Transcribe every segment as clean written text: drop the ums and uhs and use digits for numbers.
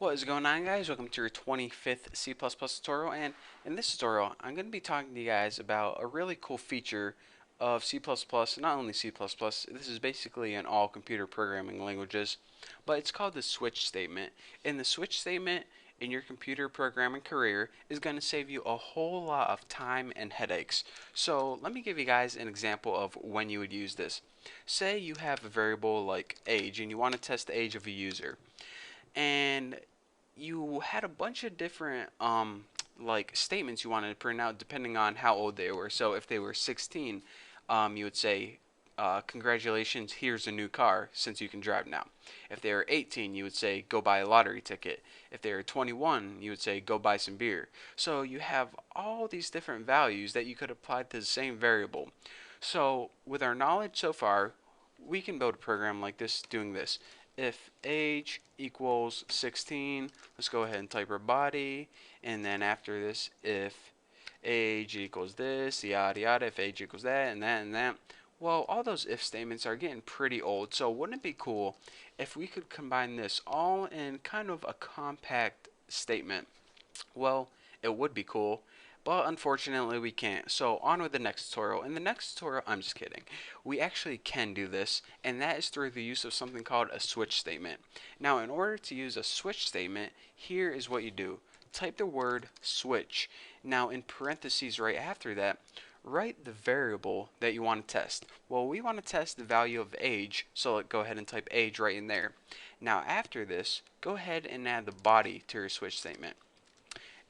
What is going on, guys? Welcome to your 25th C++ tutorial, and in this tutorial I'm going to be talking to you guys about a really cool feature of C++, not only C++, this is basically in all computer programming languages, but it's called the switch statement. And the switch statement in your computer programming career is going to save you a whole lot of time and headaches. So let me give you guys an example of when you would use this. Say you have a variable like age and you want to test the age of a user, and you had a bunch of different like statements you wanted to print out depending on how old they were. So if they were 16, you would say, congratulations, here's a new car since you can drive now. If they were 18, you would say, go buy a lottery ticket. If they were 21, you would say, go buy some beer. So you have all these different values that you could apply to the same variable. So with our knowledge so far, we can build a program like this doing this. If age equals 16, let's go ahead and type our body, and then after this, if age equals this, yada yada, if age equals that, and that, and that. Well, all those if statements are getting pretty old, so wouldn't it be cool if we could combine this all in kind of a compact statement? Well, it would be cool, but unfortunately we can't. So on with the next tutorial. In the next tutorial, I'm just kidding. We actually can do this, and that is through the use of something called a switch statement. Now, in order to use a switch statement, here is what you do. Type the word switch. Now, in parentheses right after that, write the variable that you want to test. Well, we want to test the value of age, so go ahead and type age right in there. Now, after this, go ahead and add the body to your switch statement.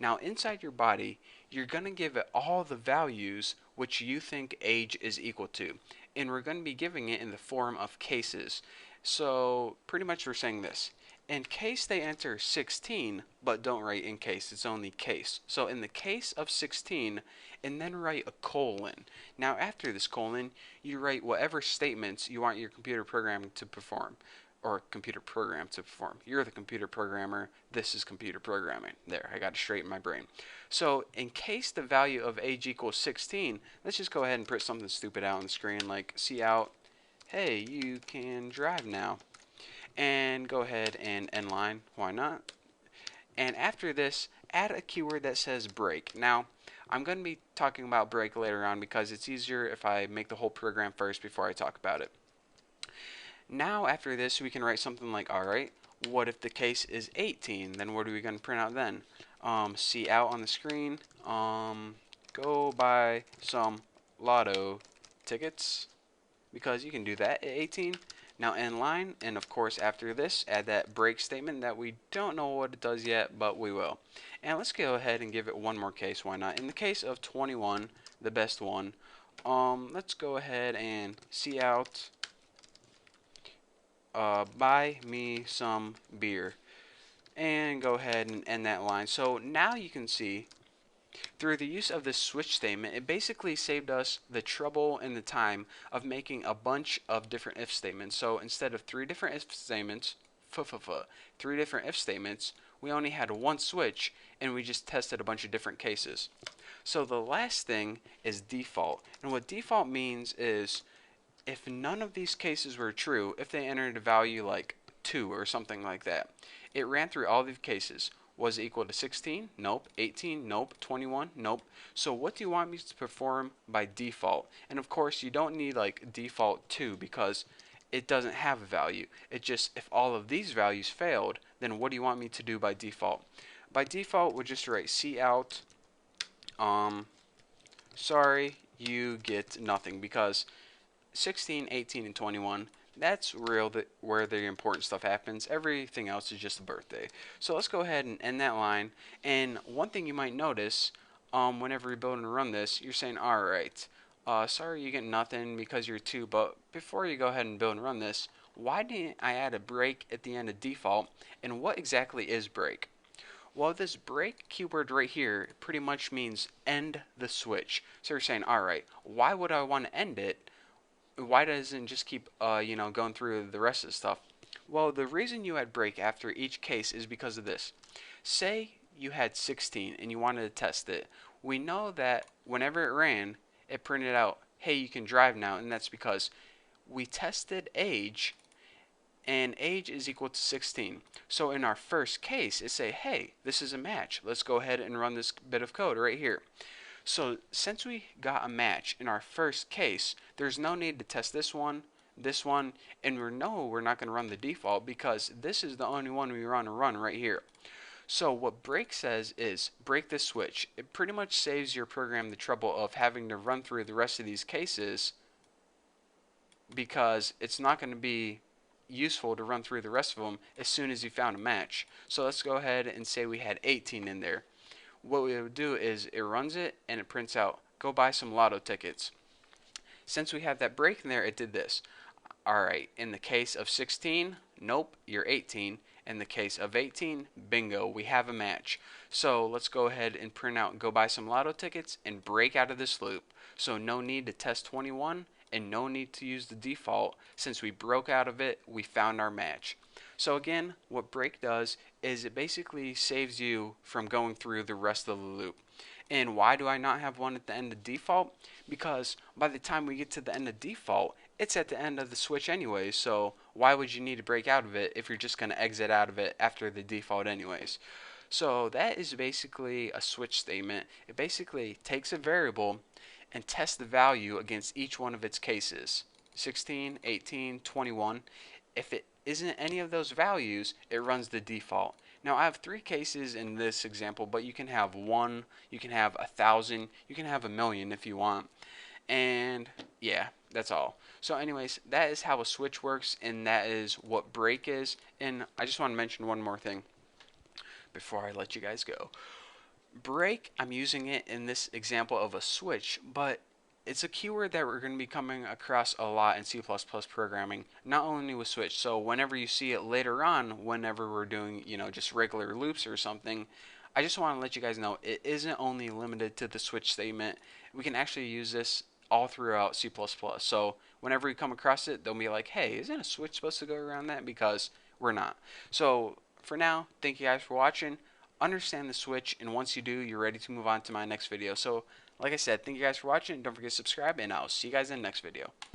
Now inside your body, you're going to give it all the values which you think age is equal to. And we're going to be giving it in the form of cases. So pretty much we're saying this. In case they enter 16, but don't write in case, it's only case. So in the case of 16, and then write a colon. Now after this colon, you write whatever statements you want your computer programming to perform, or computer program to perform. You're the computer programmer. This is computer programming. There, I got it straight in my brain. So in case the value of age equals 16, let's just go ahead and put something stupid out on the screen like cout, hey, you can drive now. And go ahead and end line, why not? And after this, add a keyword that says break. Now, I'm going to be talking about break later on because it's easier if I make the whole program first before I talk about it. Now after this, we can write something like, alright, what if the case is 18? Then what are we going to print out then? Cout on the screen, go buy some lotto tickets, because you can do that at 18. Now end line, and of course after this, add that break statement that we don't know what it does yet, but we will. And let's go ahead and give it one more case, why not? In the case of 21, the best one, let's go ahead and cout, buy me some beer, and go ahead and end that line. So now you can see through the use of this switch statement, it basically saved us the trouble and the time of making a bunch of different if statements. So instead of three different if statements, we only had one switch, and we just tested a bunch of different cases. So the last thing is default, and what default means is if none of these cases were true, if they entered a value like 2 or something like that, it ran through all these cases. Was it equal to 16? Nope. 18? Nope. 21? Nope. So what do you want me to perform by default? And of course, you don't need like default 2 because it doesn't have a value. It just, if all of these values failed, then what do you want me to do by default? By default, we'll just write cout, sorry, you get nothing, because 16, 18, and 21, that's where the important stuff happens. Everything else is just a birthday. So let's go ahead and end that line. And one thing you might notice, whenever you're building and run this, you're saying, alright, sorry you get nothing because you're 2, but before you go ahead and build and run this, why didn't I add a break at the end of default, and what exactly is break? Well, this break keyword right here pretty much means end the switch. So you're saying, alright, why would I want to end it? Why doesn't it just keep going through the rest of the stuff? Well, the reason you add break after each case is because of this. Say you had 16 and you wanted to test it. We know that whenever it ran, it printed out, hey, you can drive now, and that's because we tested age, and age is equal to 16. So in our first case, it say, hey, this is a match. Let's go ahead and run this bit of code right here. So since we got a match in our first case, there's no need to test this one, and we're not going to run the default because this is the only one we want to run right here. So what break says is break this switch. It pretty much saves your program the trouble of having to run through the rest of these cases because it's not going to be useful to run through the rest of them as soon as you found a match. So let's go ahead and say we had 18 in there. What we would do is it runs it and it prints out, go buy some lotto tickets. Since we have that break in there, it did this. Alright, in the case of 16, nope, you're 18. In the case of 18, bingo, we have a match. So let's go ahead and print out go buy some lotto tickets and break out of this loop. So no need to test 21 and no need to use the default. Since we broke out of it, we found our match. So again, what break does is it basically saves you from going through the rest of the loop. And why do I not have one at the end of default? Because by the time we get to the end of default, it's at the end of the switch anyways, so why would you need to break out of it if you're just going to exit out of it after the default anyways? So that is basically a switch statement. It basically takes a variable and tests the value against each one of its cases. 16, 18, 21. If it isn't any of those values, it runs the default. Now I have 3 cases in this example, but you can have 1, you can have 1,000, you can have 1,000,000 if you want. And yeah, that's all. So anyways, that is how a switch works, and that is what break is. And I just want to mention one more thing before I let you guys go. Break, I'm using it in this example of a switch, but it's a keyword that we're going to be coming across a lot in C++ programming, not only with switch. So whenever you see it later on, whenever we're doing, just regular loops or something, I just want to let you guys know it isn't only limited to the switch statement. We can actually use this all throughout C++. So whenever we come across it, they'll be like, hey, isn't a switch supposed to go around that? Because we're not. So for now, thank you guys for watching. Understand the switch, and once you do, you're ready to move on to my next video. So like I said, thank you guys for watching. Don't forget to subscribe, and I'll see you guys in the next video.